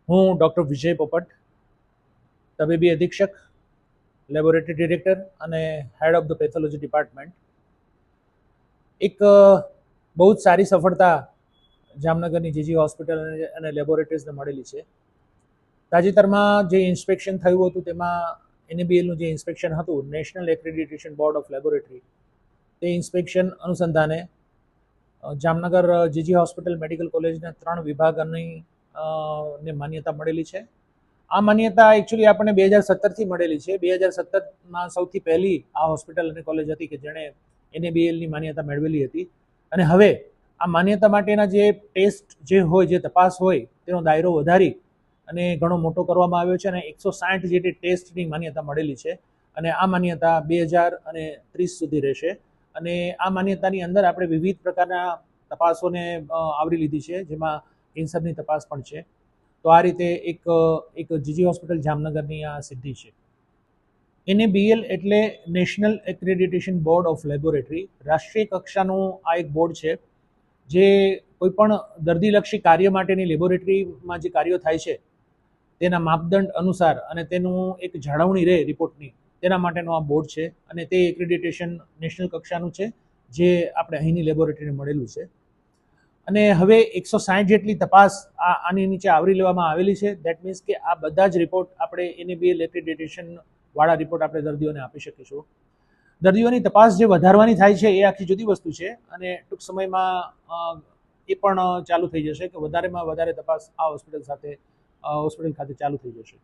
હું ડૉક્ટર વિજય પોપટ, તબીબી અધિક્ષક, લેબોરેટરી ડિરેક્ટર અને head of the pathology department. એક બહુ જ સારી સફળતા જામનગરની જીજી હોસ્પિટલ અને લેબોરેટરીઝને મળેલી છે. તાજેતરમાં જે ઇન્સ્પેક્શન થયું હતું તેમાં એનએબીએલનું જે ઇન્સ્પેક્શન હતું, national accreditation board of laboratory, તે ઇન્સ્પેક્શન અનુસંધાને જામનગર જીજી હોસ્પિટલ મેડિકલ કોલેજના 3 વિભાગની ને માન્યતા મળેલી છે. આ માન્યતા એકચ્યુઅલી આપણને 2017થી મળેલી છે. 2017માં સૌથી પહેલી આ હોસ્પિટલ અને કોલેજ હતી કે જેણે એનએબીએલની માન્યતા મેળવેલી હતી. અને હવે આ માન્યતા માટેના જે ટેસ્ટ જે હોય, જે તપાસ હોય, તેનો દાયરો વધારી અને ઘણો મોટો કરવામાં આવ્યો છે અને 160 જેટલી ટેસ્ટની માન્યતા મળેલી છે. અને આ માન્યતા 2030 સુધી રહેશે. અને આ માન્યતાની અંદર આપણે વિવિધ પ્રકારના તપાસોને આવરી લીધી છે, જેમાં કેન્સરની તપાસ પણ છે. તો આ રીતે એક જીજી હોસ્પિટલ જામનગરની આ સિદ્ધિ છે. એનએબીએલ એટલે national accreditation board of laboratory. રાષ્ટ્રીય કક્ષાનું આ એક બોર્ડ છે જે કોઈપણ દર્દીલક્ષી કાર્ય માટેની લેબોરેટરીમાં જે કાર્યો થાય છે તેના માપદંડ અનુસાર અને તેનું એક જાળવણી રહે રિપોર્ટની, તેના માટેનું આ બોર્ડ છે. અને તે એક્રેડિટેશન નેશનલ કક્ષાનું છે જે આપણે અહીંની લેબોરેટરીને મળેલું છે. અને હવે 160 જેટલી તપાસ આની નીચે આવરી લેવામાં આવેલી છે. દેટ મીન્સ કે આ બધા જ રિપોર્ટ આપણે એનએબીએલ એક્રેડિટેશન વાળા રિપોર્ટ આપણે દર્દીઓને આપી શકીશું. દર્દીઓની તપાસ જે વધારવાની થાય છે એ આખી જુદી વસ્તુ છે અને ટૂંક સમયમાં એ પણ ચાલુ થઈ જશે કે વધારેમાં વધારે તપાસ આ હોસ્પિટલ ખાતે ચાલુ થઈ જશે.